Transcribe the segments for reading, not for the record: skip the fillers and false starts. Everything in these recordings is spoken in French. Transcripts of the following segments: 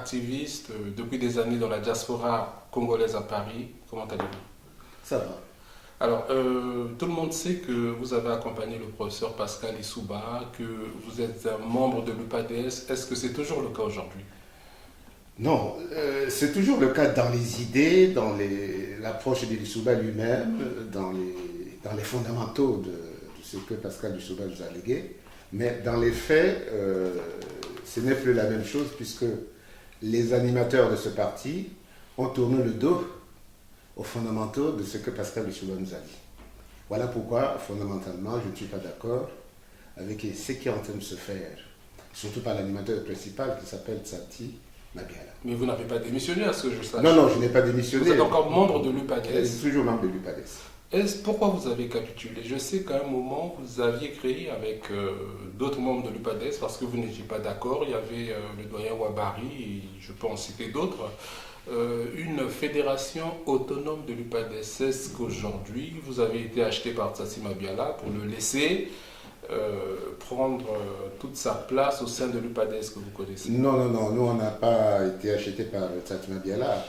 activiste depuis des années dans la diaspora congolaise à Paris. Comment allez-vous? Ça va. Alors, tout le monde sait que vous avez accompagné le professeur Pascal Lissouba, que vous êtes un membre de l'UPADS. Est-ce que c'est toujours le cas aujourd'hui? Non, c'est toujours le cas dans les idées, dans l'approche de Lissouba lui-même, dans les fondamentaux de ce que Pascal Lissouba nous a légué. Mais dans les faits, ce n'est plus la même chose puisque les animateurs de ce parti ont tourné le dos aux fondamentaux de ce que Pascal Lissouba nous a dit. Voilà pourquoi, fondamentalement, je ne suis pas d'accord avec ce qui est en train de se faire, surtout par l'animateur principal qui s'appelle Tsati Mabiala. Mais vous n'avez pas démissionné à ce que je sache. Non, je n'ai pas démissionné. Vous êtes encore membre de l'UPADS. Je suis toujours membre de l'UPADS. Pourquoi vous avez capitulé? Je sais qu'à un moment, vous aviez créé avec d'autres membres de l'UPADS, parce que vous n'étiez pas d'accord. Il y avait le doyen Ouabari, et je peux en citer d'autres, une fédération autonome de l'UPADS. Est-ce qu'aujourd'hui, vous avez été acheté par Tsatsi Mabiala pour le laisser prendre toute sa place au sein de l'UPADS que vous connaissez? Non, nous on n'a pas été acheté par Tsatsi Mabiala.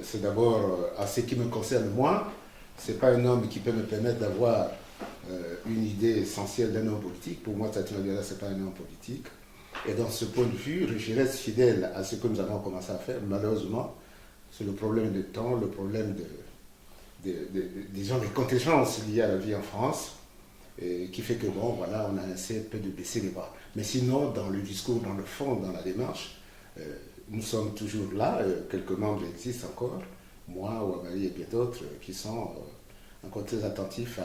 C'est d'abord, à ce qui me concerne moi, c'est pas un homme qui peut me permettre d'avoir une idée essentielle d'un homme politique. Pour moi, Tsatsi Mabiala, c'est pas un homme politique. Et dans ce point de vue, je reste fidèle à ce que nous avons commencé à faire. Malheureusement, c'est le problème de temps, le problème disons, des contingences liées à la vie en France, qui fait que, bon, voilà, on a essayé un peu de baisser les bras. Mais sinon, dans le discours, dans le fond, dans la démarche, nous sommes toujours là. Quelques membres existent encore. Moi, Ouabari et bien d'autres qui sont encore très attentifs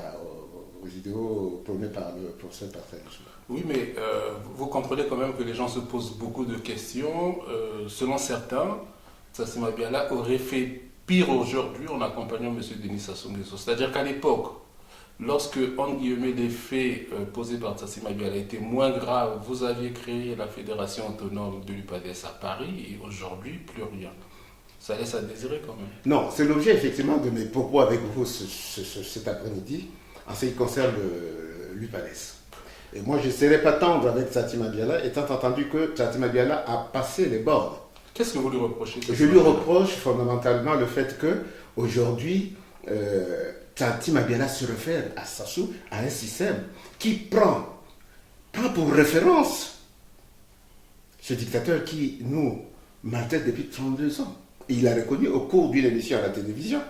aux idéaux prônés par le professeur Pascal Lissouba. Oui, mais vous comprenez quand même que les gens se posent beaucoup de questions. Selon certains, Tsatsi Mabiala aurait fait pire aujourd'hui en accompagnant M. Denis Sassou Nguesso. C'est-à-dire qu'à l'époque, lorsque, entre guillemets, les faits posés par Tsatsi Mabiala étaient moins graves, vous aviez créé la fédération autonome de l'UPADS à Paris, et aujourd'hui, plus rien. Ça laisse à désirer quand même. Non, c'est l'objet effectivement de mes propos avec vous cet après-midi en ce qui concerne l'UPADS. Et moi, je ne serais pas tendre avec Tsatsi Mabiala, étant entendu que Tsatsi Mabiala a passé les bornes. Qu'est-ce que vous lui reprochez? Je lui reproche fondamentalement le fait qu'aujourd'hui, Tsatsi Mabiala se réfère à Sassou, à un système qui prend pour référence ce dictateur qui nous maltraite depuis 32 ans. Et il a reconnu au cours d'une émission à la télévision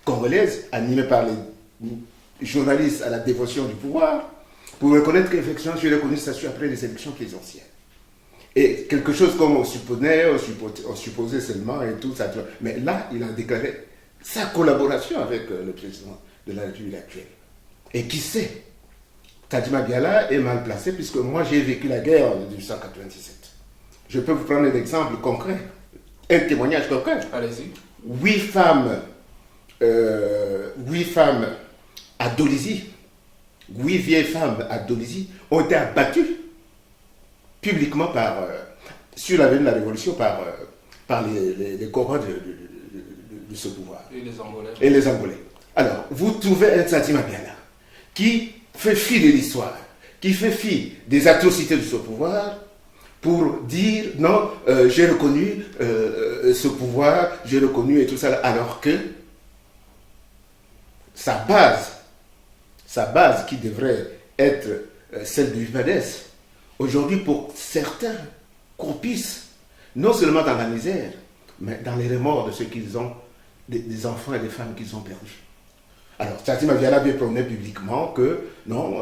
congolaise, animée par les journalistes à la dévotion du pouvoir, pour reconnaître qu'effectivement, j'ai reconnu Sassou après les élections présidentielles. Et quelque chose comme on supposait seulement et tout ça. Mais là, il a déclaré sa collaboration avec le président de la République actuelle. Et qui sait, Tsatsi Mabiala est mal placé puisque moi j'ai vécu la guerre de 1897. Je peux vous prendre un exemple concret, un témoignage concret. Allez-y. 8 femmes à Dolisie, 8 vieilles femmes à Dolisie ont été abattues publiquement sur l'avenue de la Révolution par les cohorts de ce pouvoir. Et les Angolais. Alors, vous trouvez un Tsatsi Mabiala qui fait fi de l'histoire, qui fait fi des atrocités de ce pouvoir, pour dire non, j'ai reconnu ce pouvoir, j'ai reconnu et tout ça, alors que sa base qui devrait être celle du UPADS, aujourd'hui pour certains croupissent non seulement dans la misère, mais dans les remords de ceux qu'ils ont, des enfants et des femmes qu'ils ont perdus. Alors, Tsatsi Mabiala bien promené publiquement que non,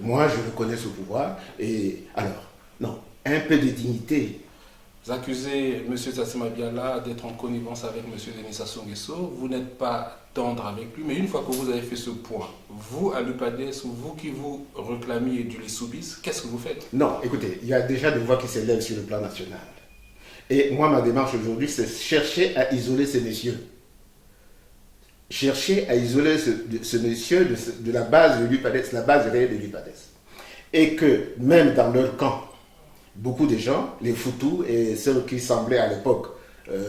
moi je reconnais ce pouvoir, et alors, non. Un peu de dignité. Vous accusez M. Tsatsi Mabiala d'être en connivence avec M. Denis Sassou Nguesso. Vous n'êtes pas tendre avec lui, mais une fois que vous avez fait ce point, vous, à l'UPADS, ou vous qui vous réclamiez du Lissoubis, qu'est-ce que vous faites? Non, écoutez, il y a déjà des voix qui s'élèvent sur le plan national. Et moi, ma démarche aujourd'hui, c'est chercher à isoler ces messieurs. Chercher à isoler ce monsieur de la base de l'UPADS, la base réelle de l'UPADS. Et que, même dans leur camp, beaucoup de gens, les Foutou et ceux qui semblaient à l'époque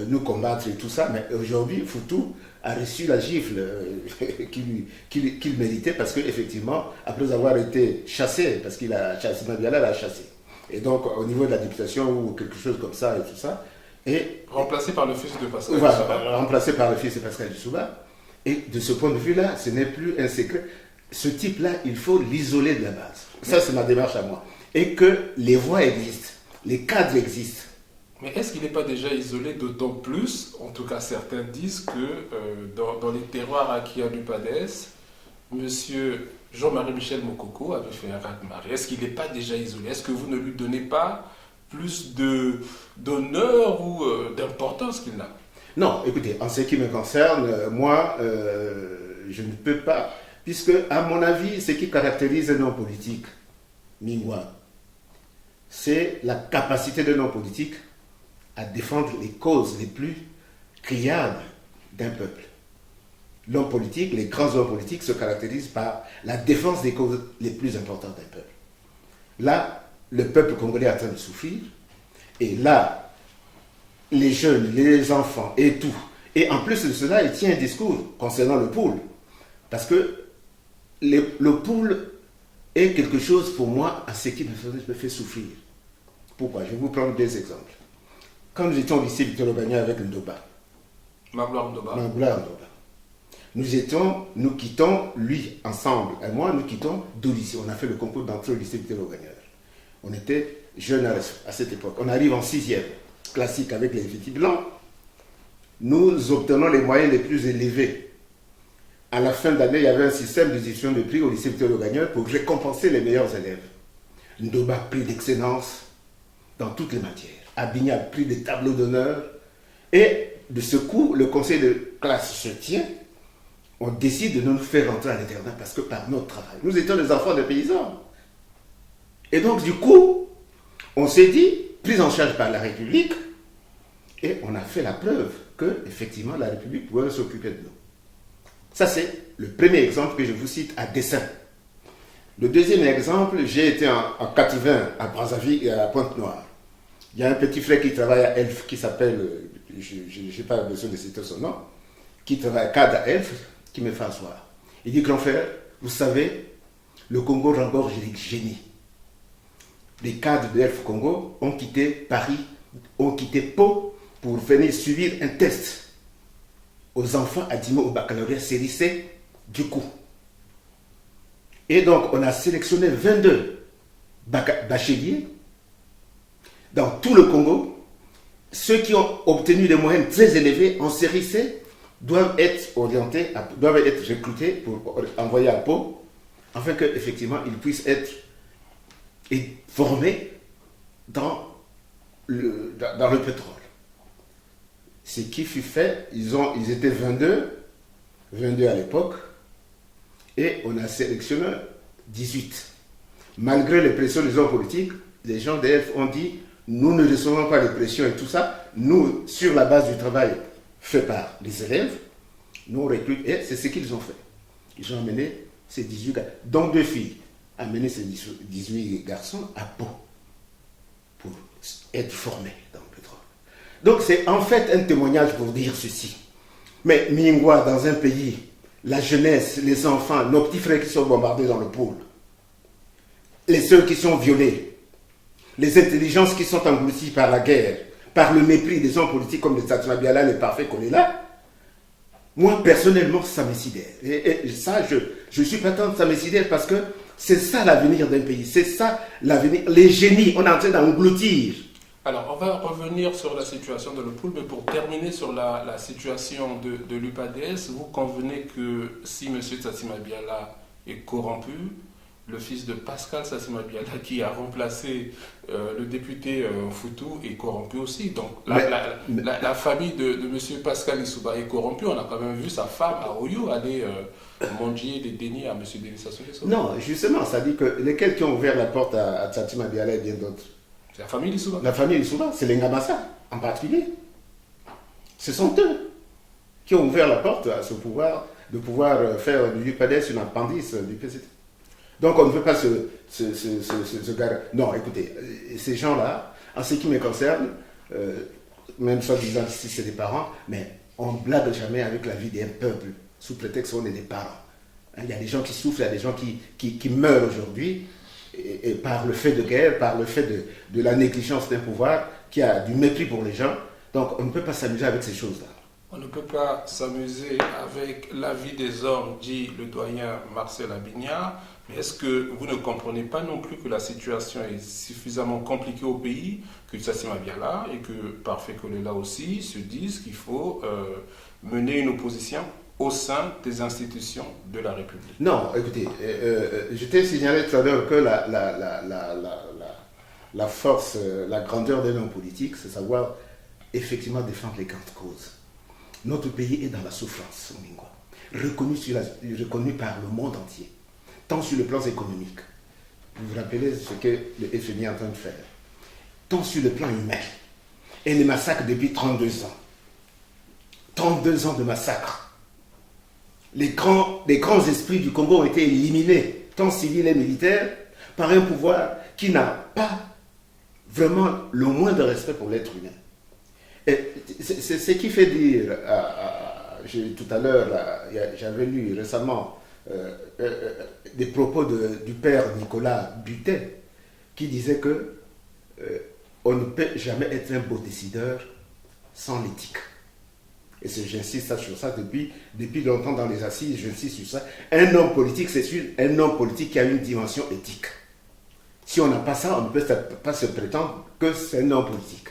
nous combattre et tout ça, mais aujourd'hui, Foutou a reçu la gifle qu'il méritait parce qu'effectivement, après avoir été chassé, parce qu'il a chassé, Mabiala l'a chassé. Et donc, au niveau de la députation ou quelque chose comme ça et tout ça, Et remplacé par le fils de Pascal voilà, Lissouba. remplacé par le fils de Pascal Lissouba. Et de ce point de vue-là, ce n'est plus un secret. Ce type-là, il faut l'isoler de la base. Ça, c'est ma démarche à moi. Et que les voies existent, les cadres existent. Mais est-ce qu'il n'est pas déjà isolé d'autant plus, en tout cas certains disent que dans les terroirs acquis à l'UPADES, monsieur Jean-Marie Michel Mokoko avait fait un raz-de-marée. Est-ce qu'il n'est pas déjà isolé? Est-ce que vous ne lui donnez pas plus d'honneur ou d'importance qu'il n'a? Non, écoutez, en ce qui me concerne, moi, je ne peux pas, puisque, à mon avis, ce qui caractérise un homme politique, Mingwa, c'est la capacité d'un homme politique à défendre les causes les plus criardes d'un peuple. L'homme politique, les grands hommes politiques se caractérisent par la défense des causes les plus importantes d'un peuple. Là, le peuple congolais est en train de souffrir, et là, les jeunes, les enfants et tout. Et en plus de cela, il tient un discours concernant le pool. Parce que le pool est quelque chose pour moi à ce qui me fait souffrir. Pourquoi? Je vais vous prendre deux exemples. Quand nous étions au lycée Victor Ogagna avec Ndoba, Magloire Ndoba. nous quittons, lui ensemble et moi, nous quittons deux lycées. On a fait le concours d'entrée au lycée Victor Ogagna. On était jeunes à cette époque. On arrive en 6e. Classique avec les petits blancs, nous obtenons les moyens les plus élevés. À la fin d'année, il y avait un système de gestion de prix au lycée Victor Ogagna pour récompenser les meilleurs élèves. Ndoba prix d'excellence dans toutes les matières. Abigna prix des tableaux d'honneur. Et de ce coup, le conseil de classe se tient. On décide de nous faire rentrer à l'internat parce que par notre travail, nous étions des enfants de paysans. Et donc, du coup, on s'est dit, prise en charge par la République, et on a fait la preuve que, effectivement, la République pouvait s'occuper de nous. Ça, c'est le premier exemple que je vous cite à dessein. Le deuxième exemple, j'ai été en 80 à Brazzaville et à Pointe-Noire. Il y a un petit frère qui travaille à Elf, qui s'appelle, je n'ai pas besoin de citer son nom, qui travaille à cadre à Elf, qui me fait asseoir. Il dit, grand frère, vous savez, le Congo regorge les génies. Les cadres de Elf Congo ont quitté Paris, ont quitté Pau pour venir suivre un test aux enfants admis au baccalauréat série C du coup. Et donc, on a sélectionné 22 bacheliers dans tout le Congo. Ceux qui ont obtenu des moyennes très élevées en série C doivent être orientés, doivent être recrutés pour envoyer à Pau, afin qu'effectivement, ils puissent être formés dans le pétrole. Ce qui fut fait, ils étaient 22 à l'époque, et on a sélectionné 18. Malgré les pressions des hommes politiques, les gens d'EF ont dit, nous ne recevons pas les pressions et tout ça, nous, sur la base du travail fait par les élèves, nous on recrute, et c'est ce qu'ils ont fait. Ils ont amené ces 18 gars, dont 2 filles, amené ces 18 garçons à Pau pour être formés dans le pétrole. Donc c'est en fait un témoignage pour dire ceci. Mais Mingwa, dans un pays, la jeunesse, les enfants, nos petits frères qui sont bombardés dans le pôle, les sœurs qui sont violées, les intelligences qui sont englouties par la guerre, par le mépris des hommes politiques comme les Tati Mabiala, les parfaits Kolela, moi personnellement ça me sidère. Et ça, je suis pas tant, ça me sidère parce que c'est ça l'avenir d'un pays, c'est ça l'avenir. Les génies, on est en train d'engloutir. Alors, on va revenir sur la situation de l'OPOUL, mais pour terminer sur la situation de l'UPADES, vous convenez que si M. Tsatsima Biala est corrompu, le fils de Pascal Tsatsima Biala, qui a remplacé le député Foutou, est corrompu aussi. Donc, la famille de M. Pascal Lissouba est corrompue. On a quand même vu sa femme à Oyo aller manger des dénis à M. Denis Sassou Nguesso. Non, justement, ça dit que lesquels qui ont ouvert la porte à Tsatsima Biala et bien d'autres. C'est la famille Lissouba. La famille Lissouba, c'est les Ngamassa en particulier. Ce sont eux qui ont ouvert la porte à ce pouvoir, de pouvoir faire du UPADES une appendice du PCT. Donc on ne peut pas se garer. Non, écoutez, ces gens-là, en ce qui me concerne, même soit disant si c'est des parents, mais on ne blague jamais avec la vie d'un peuple, sous prétexte qu'on est des parents. Il y a des gens qui souffrent, il y a des gens qui meurent aujourd'hui, et par le fait de guerre, par le fait de la négligence d'un pouvoir qui a du mépris pour les gens, Donc on ne peut pas s'amuser avec ces choses-là. On ne peut pas s'amuser avec la vie des hommes, dit le doyen Marcel Abignard. Mais est-ce que vous ne comprenez pas non plus que la situation est suffisamment compliquée au pays, que Tsassima Biala et que Parfait Kolela aussi se disent qu'il faut mener une opposition au sein des institutions de la République? Non, écoutez, je t'ai signalé tout à l'heure que la force, la grandeur d'un homme politique, c'est savoir effectivement défendre les grandes causes. Notre pays est dans la souffrance, Omingwa, reconnu par le monde entier, tant sur le plan économique. Vous vous rappelez ce que le FMI est en train de faire, tant sur le plan humain. Et les massacres depuis 32 ans. 32 ans de massacres. Les grands esprits du Congo ont été éliminés, tant civils et militaires, par un pouvoir qui n'a pas vraiment le moins de respect pour l'être humain. Et c'est ce qui fait dire, tout à l'heure, j'avais lu récemment des propos du père Nicolas Butet, qui disait que on ne peut jamais être un beau décideur sans l'éthique. Et j'insiste sur ça depuis longtemps dans les assises, j'insiste sur ça. Un homme politique, c'est sûr, un homme politique qui a une dimension éthique. Si on n'a pas ça, on ne peut pas se prétendre que c'est un homme politique.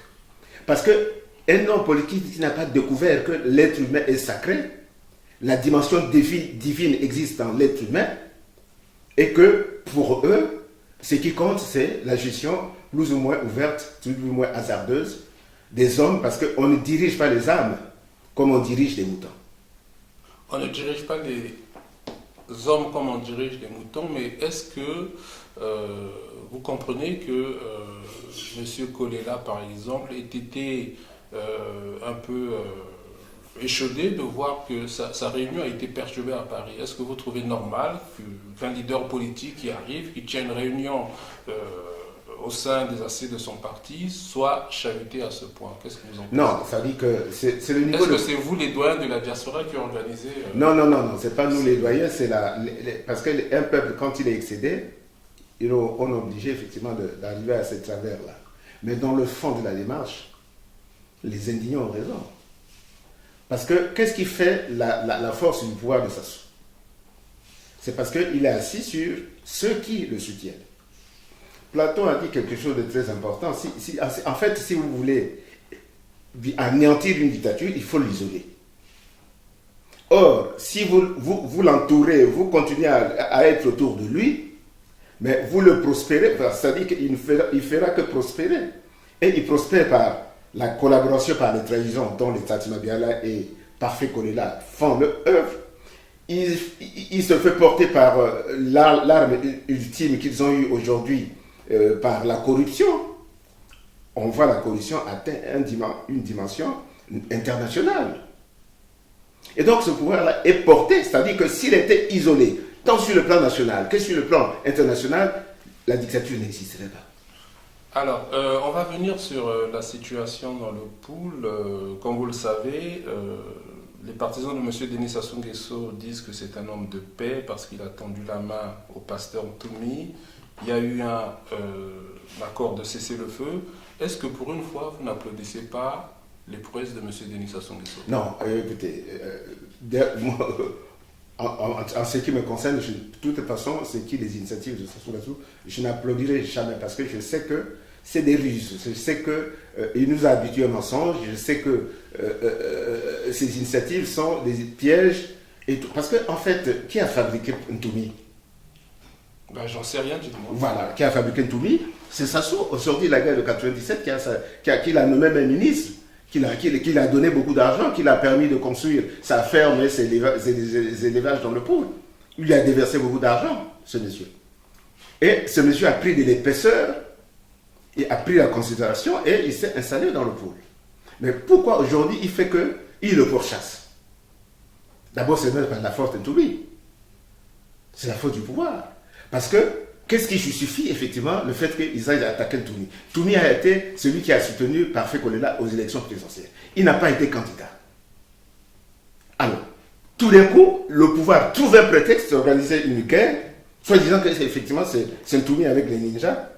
Parce que un homme politique qui n'a pas découvert que l'être humain est sacré, la dimension divine existe dans l'être humain, et que pour eux, ce qui compte, c'est la gestion plus ou moins ouverte, plus ou moins hasardeuse des hommes, parce qu'on ne dirige pas les âmes comme on dirige les moutons. On ne dirige pas les hommes comme on dirige les moutons, mais est-ce que vous comprenez que M. Kolela, par exemple, ait été un peu échaudé de voir que sa réunion a été perturbée à Paris? Est-ce que vous trouvez normal qu'un leader politique qui arrive, qui tient une réunion au sein des assises de son parti, soit chahuté à ce point? Qu'est-ce que vous en pensez? Non, ça dit que c'est le niveau. Est-ce que c'est vous les doyens de la diaspora qui ont organisé Non, c'est pas nous les doyens, c'est parce qu'un peuple, quand il est excédé, on est obligé effectivement d'arriver à ces travers-là. Mais dans le fond de la démarche, les indignés ont raison. Parce que qu'est-ce qui fait la force du pouvoir de Sassou? C'est parce qu'il est assis sur ceux qui le soutiennent. Platon a dit quelque chose de très important. En fait, si vous voulez anéantir une dictature, il faut l'isoler. Or, si vous l'entourez, vous continuez à être autour de lui, mais vous le prospérez, c'est-à-dire qu'il ne fera que prospérer. Et il prospère par la collaboration, par les trahisons dont les Tsassima Biala et Parfait Kolela font leur œuvre. Il se fait porter par l'arme ultime qu'ils ont eue aujourd'hui, par la corruption. On voit la corruption atteindre une dimension internationale. Et donc ce pouvoir-là est porté, c'est-à-dire que s'il était isolé, tant sur le plan national que sur le plan international, la dictature n'existerait pas. Alors, on va venir sur la situation dans le pool. Comme vous le savez, les partisans de M. Denis Sassou Nguesso disent que c'est un homme de paix parce qu'il a tendu la main au pasteur Ntoumi. Il y a eu un accord de cessez-le-feu. Est-ce que pour une fois, vous n'applaudissez pas les prouesses de M. Denis Sassou Nguesso? Non, écoutez, en ce qui me concerne, de toute façon, c'est qui les initiatives de Sassou Nguesso, je n'applaudirai jamais parce que je sais que c'est des ruses. Je sais qu'il nous a habitués au mensonge. Je sais que ces initiatives sont des pièges. Et tout. Parce qu'en fait, qui a fabriqué Ntoumi? Ben, j'en sais rien du tout. Voilà, qui a fabriqué Ntoumi? C'est Sassou. Aujourd'hui, la guerre de 97, qui l'a nommé même ministre, qui l'a donné beaucoup d'argent, qui l'a permis de construire sa ferme et ses élevages dans le pôle. Il a déversé beaucoup d'argent, ce monsieur. Et ce monsieur a pris de l'épaisseur, il a pris la considération et il s'est installé dans le pôle. Mais pourquoi aujourd'hui il fait qu'il le pourchasse? D'abord, c'est même pas la faute de Ntoumi. C'est la faute du pouvoir. Parce que, qu'est-ce qui justifie effectivement le fait qu'ils aillent attaquer Ntoumi? Ntoumi a été celui qui a soutenu Parfait Kolela aux élections présidentielles. Il n'a pas été candidat. Alors, tout d'un coup, le pouvoir trouve un prétexte d'organiser une guerre, soit disant que effectivement c'est Ntoumi avec les ninjas,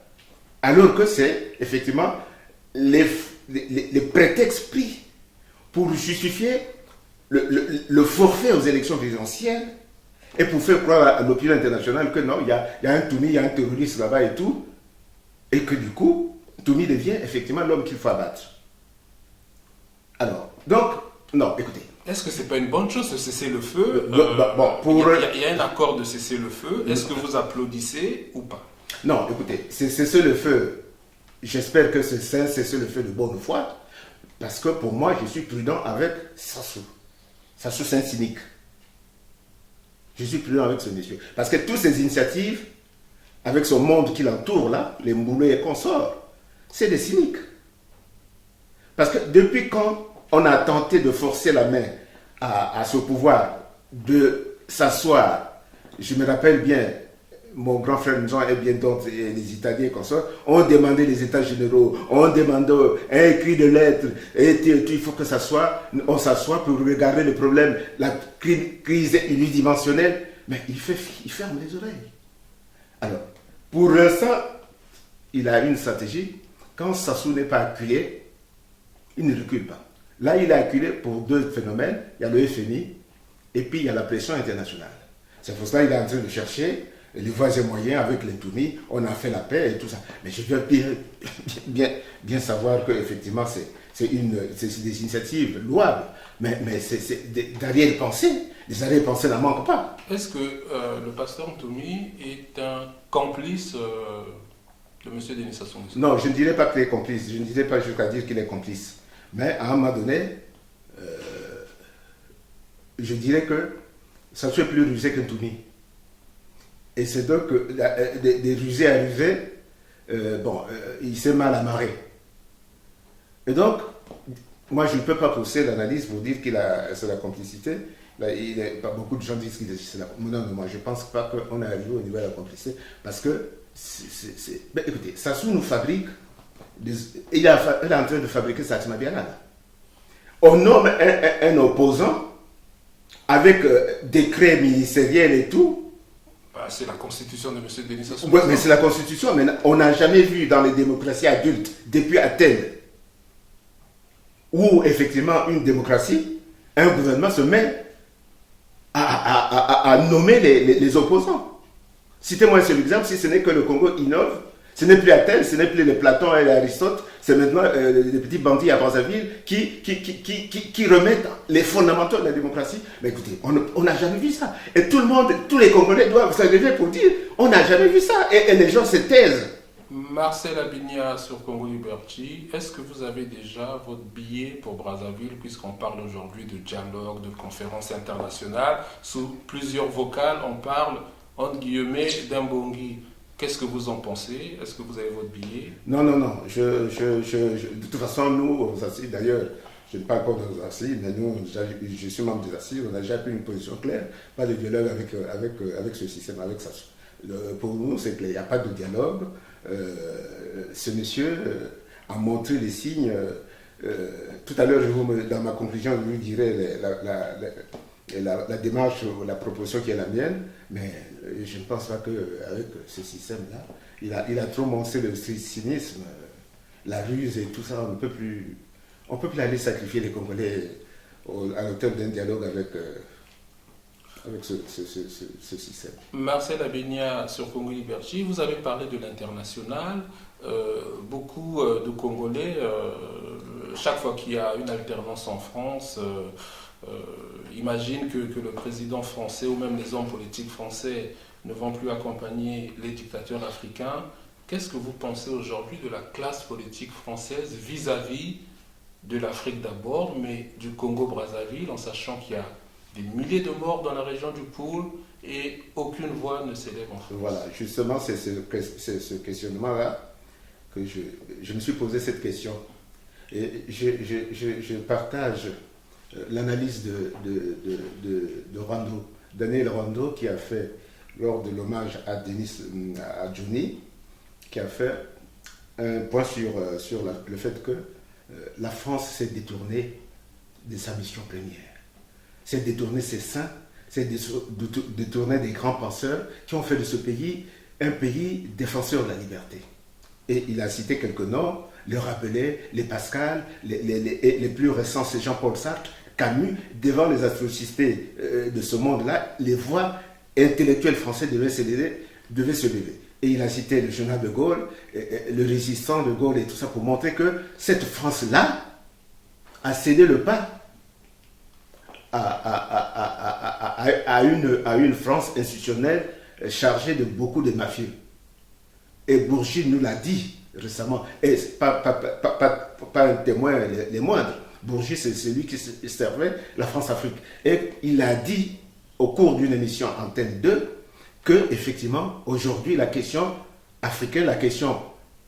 alors que c'est effectivement les prétextes pris pour justifier le forfait aux élections présidentielles et pour faire croire à l'opinion internationale que non, il y a un Toumi, il y a un terroriste là-bas et tout, et que du coup, Toumi devient effectivement l'homme qu'il faut abattre. Alors, donc, non, écoutez. Est-ce que c'est pas une bonne chose de cesser le feu? Il y a un accord de cesser le feu. Est-ce que vous applaudissez ou pas? Non, écoutez, cesser le feu, j'espère que c'est cesser le feu de bonne foi, parce que pour moi, je suis prudent avec Sassou. Sassou, c'est un cynique. Je suis prudent avec ce monsieur. Parce que toutes ces initiatives, avec son monde qui l'entoure là, les Mboulé et consorts, c'est des cyniques. Parce que depuis quand on a tenté de forcer la main à ce pouvoir de s'asseoir, je me rappelle bien, mon grand frère Jean et bien d'autres, les Italiens et consorts, ont demandé les États généraux, ont demandé un écrit de lettres, et il faut que on s'assoie pour regarder le problème, la crise unidimensionnelle, mais il ferme les oreilles. Alors, pour l'instant, il a une stratégie. Quand Sassou n'est pas acculé, il ne recule pas. Là, il est acculé pour deux phénomènes. Il y a le FMI et puis il y a la pression internationale. C'est pour cela qu'il est en train de chercher les voies et moyens avec les Toumi. On a fait la paix et tout ça. Mais je veux bien savoir qu'effectivement, c'est des initiatives louables. Mais c'est des arrière-pensées. Les arrière-pensées n'en manquent pas. Est-ce que le pasteur Toumi est un complice de M. Denis Sassou Nguesso? Non, je ne dirais pas qu'il est complice. Je ne dirais pas jusqu'à dire qu'il est complice. Mais à un moment donné, je dirais que Sassou est plus rusé qu'un Toumi. Et c'est donc que des rusés arrivés, il s'est mal amarré. Et donc, moi je ne peux pas pousser l'analyse pour dire c'est la complicité. Là, beaucoup de gens disent que c'est la... Non, moi je ne pense pas qu'on est arrivé au niveau de la complicité. Parce que, écoutez, Sassou nous fabrique... Il est en train de fabriquer Satima Biala. On nomme un opposant avec décret ministériel et tout. C'est la constitution de M. Denis Sassou Nguesso. Oui, mais c'est la constitution, mais on n'a jamais vu dans les démocraties adultes, depuis Athènes, où effectivement une démocratie, un gouvernement se met à nommer les opposants. Citez-moi un seul exemple, si ce n'est que le Congo innove. Ce n'est plus Athènes, ce n'est plus les Platon et les Aristote, c'est maintenant les petits bandits à Brazzaville qui remettent les fondamentaux de la démocratie. Mais écoutez, on n'a jamais vu ça. Et tout le monde, tous les Congolais doivent s'arriver pour dire, on n'a jamais vu ça. Et les gens se taisent. Marcel Abinia sur Congo Liberty, est-ce que vous avez déjà votre billet pour Brazzaville, puisqu'on parle aujourd'hui de dialogue, de conférence internationale, sous plusieurs vocales, on parle, entre guillemets, d'un Bongi. Qu'est-ce que vous en pensez? Est-ce que vous avez votre billet? Non. De toute façon, nous, aux Assises, d'ailleurs, je ne parle pas aux Assises, mais nous, je suis membre des Assises, on a déjà pris une position claire. Pas de dialogue avec ce système, avec ça. Pour nous, c'est clair, il n'y a pas de dialogue. Ce monsieur a montré les signes. Tout à l'heure, dans ma conclusion, je vous dirai la démarche ou la proposition qui est la mienne, mais je ne pense pas qu'avec ce système-là, il a trop montré le cynisme, la ruse et tout ça. On ne peut plus aller sacrifier les Congolais à l'auteur d'un dialogue avec ce système. Marcel Abenia sur Congo Liberty, vous avez parlé de l'international. Beaucoup de Congolais, chaque fois qu'il y a une alternance en France, imagine que le président français ou même les hommes politiques français ne vont plus accompagner les dictateurs africains. Qu'est-ce que vous pensez aujourd'hui de la classe politique française vis-à-vis de l'Afrique d'abord, mais du Congo-Brazzaville, en sachant qu'il y a des milliers de morts dans la région du Poul et aucune voix ne s'élève en France? Voilà, justement, c'est ce questionnement-là que je me suis posé cette question. Et je partage l'analyse de Rando, Daniel Rando, qui a fait, lors de l'hommage à Johnny, qui a fait un point sur le fait que la France s'est détournée de sa mission première. S'est détournée ses saints, s'est détournée des grands penseurs qui ont fait de ce pays un pays défenseur de la liberté. Et il a cité quelques noms, les Rabelais, les Pascal, les plus récents, c'est Jean-Paul Sartre, Camus. Devant les atrocités de ce monde-là, les voix intellectuelles françaises devaient se lever. Et il a cité le général de Gaulle, le résistant de Gaulle et tout ça pour montrer que cette France-là a cédé le pas à une France institutionnelle chargée de beaucoup de mafieux. Et Bourgi nous l'a dit récemment, et pas un témoin les moindres. Bourgi, c'est celui qui servait la France-Afrique. Et il a dit au cours d'une émission Antenne 2 que, effectivement, aujourd'hui, la question africaine, la question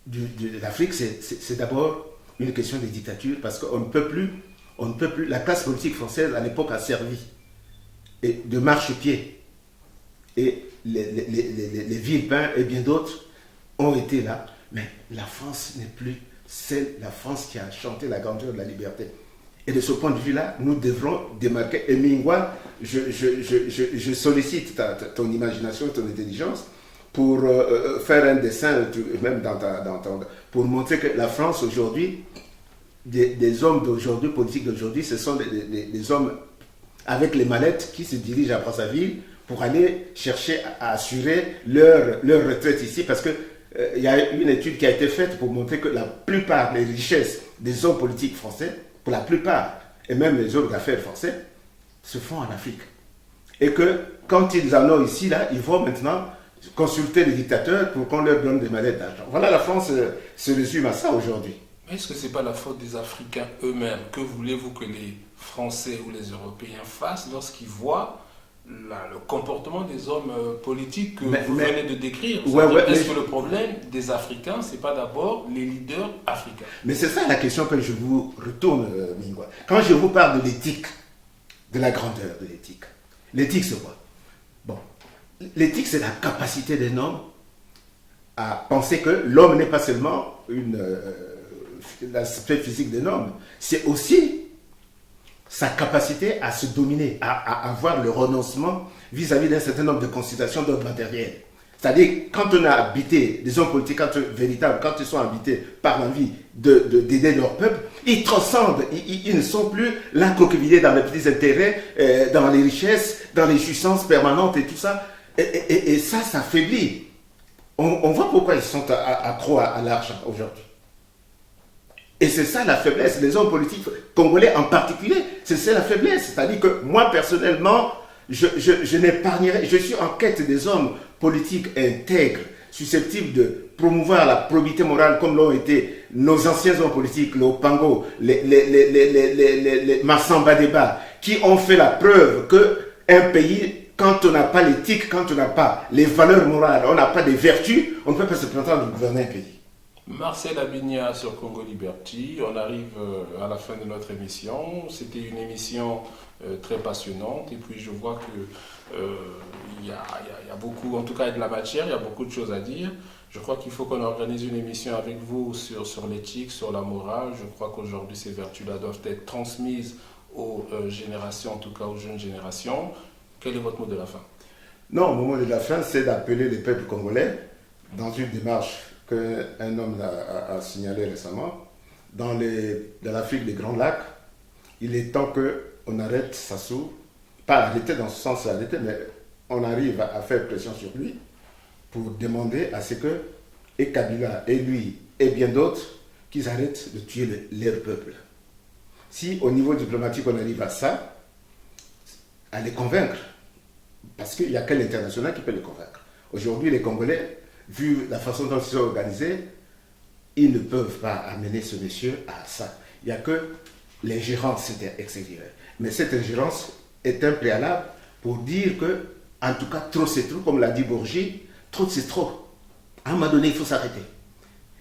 de l'Afrique, c'est d'abord une question de dictature, parce qu'on ne peut plus, la classe politique française à l'époque a servi et de marchepied. Et les Villepin et bien d'autres ont été là. Mais la France n'est plus la France qui a chanté la grandeur de la liberté. Et de ce point de vue-là, nous devrons démarquer. Et Mingwa, je sollicite ton imagination, ton intelligence pour faire un dessin, même pour montrer que la France aujourd'hui, des hommes d'aujourd'hui, politiques d'aujourd'hui, ce sont des hommes avec les mallettes qui se dirigent à Brazzaville pour aller chercher à assurer leur retraite ici, parce que il y a une étude qui a été faite pour montrer que la plupart des richesses des hommes politiques français, pour la plupart, et même les hommes d'affaires français, se font en Afrique. Et que quand ils en ont ici, là, ils vont maintenant consulter les dictateurs pour qu'on leur donne des mallettes d'argent. Voilà, la France se résume à ça aujourd'hui. Est-ce que ce n'est pas la faute des Africains eux-mêmes? Que voulez-vous que les Français ou les Européens fassent lorsqu'ils voient le comportement des hommes politiques que vous venez de décrire? Est-ce que le problème des Africains, ce n'est pas d'abord les leaders africains? Mais c'est ça la question que je vous retourne, Mingwa. Quand je vous parle de l'éthique, de la grandeur de l'éthique, l'éthique c'est quoi? Bon, l'éthique c'est la capacité d'un homme à penser que l'homme n'est pas seulement l'aspect physique d'un homme, c'est aussi sa capacité à se dominer, à avoir le renoncement vis-à-vis d'un certain nombre de considérations d'ordre matériel. C'est-à-dire, quand on a habité, des hommes politiques, véritables, quand ils sont habités par l'envie d'aider leur peuple, ils transcendent, ils ne sont plus là croquevillés dans les petits intérêts, dans les richesses, dans les jouissances permanentes et tout ça. Et ça affaiblit. On voit pourquoi ils sont accros à l'argent aujourd'hui. Et c'est ça la faiblesse, les hommes politiques congolais en particulier, c'est la faiblesse. C'est-à-dire que moi personnellement, je n'épargnerai, je suis en quête des hommes politiques intègres, susceptibles de promouvoir la probité morale comme l'ont été nos anciens hommes politiques, les Opango, les Massamba Deba, qui ont fait la preuve qu'un pays, quand on n'a pas l'éthique, quand on n'a pas les valeurs morales, on n'a pas des vertus, on ne peut pas se prétendre de gouverner un pays. Marcel Abigna sur Congo Liberty, on arrive à la fin de notre émission. C'était une émission très passionnante et puis je vois que il y a beaucoup, en tout cas il y a de la matière, il y a beaucoup de choses à dire. Je crois qu'il faut qu'on organise une émission avec vous sur l'éthique, sur la morale. Je crois qu'aujourd'hui ces vertus-là doivent être transmises aux générations, en tout cas aux jeunes générations. Quel est votre mot de la fin? Non, mon mot de la fin, c'est d'appeler les peuples congolais dans une démarche qu'un homme a signalé récemment, dans l'Afrique des Grands Lacs, il est temps qu'on arrête Sassou, pas arrêter dans ce sens arrêter, mais on arrive à faire pression sur lui pour demander à ce que, et Kabila, et lui, et bien d'autres, qu'ils arrêtent de tuer leur peuple. Si au niveau diplomatique on arrive à ça, à les convaincre, parce qu'il n'y a que l'international qui peut les convaincre. Aujourd'hui, les Congolais, vu la façon dont ils sont organisés, ils ne peuvent pas amener ce monsieur à ça. Il n'y a que l'ingérence extérieure. Mais cette ingérence est un préalable pour dire que, en tout cas, trop c'est trop, comme l'a dit Bourgi, trop c'est trop. À un moment donné, il faut s'arrêter.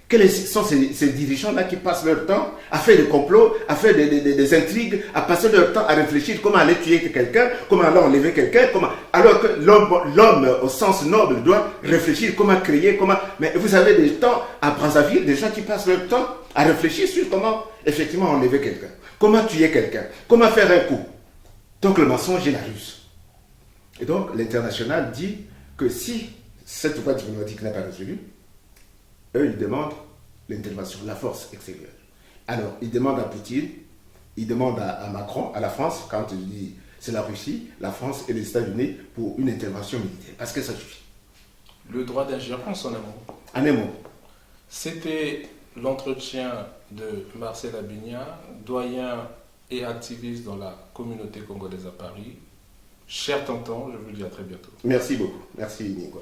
Quels sont ces dirigeants-là qui passent leur temps à faire des complots, à faire des intrigues, à passer leur temps à réfléchir comment aller tuer quelqu'un, comment aller enlever quelqu'un, alors que l'homme au sens noble doit réfléchir comment créer, Mais vous avez des temps à Brazzaville, des gens qui passent leur temps à réfléchir sur comment effectivement enlever quelqu'un, comment tuer quelqu'un, comment faire un coup. Donc le mensonge et la ruse. Et donc l'international dit que si cette voie diplomatique n'est pas résolue, eux, ils demandent l'intervention, la force extérieure. Alors, il demande à Poutine, il demande à Macron, à la France, quand il dit c'est la Russie, la France et les États-Unis pour une intervention militaire. Parce que ça suffit. Le droit d'ingérence en amont. En un mot. C'était l'entretien de Marcel Abigna, doyen et activiste dans la communauté congolaise à Paris. Cher tonton, je vous dis à très bientôt. Merci beaucoup. Merci, Nico.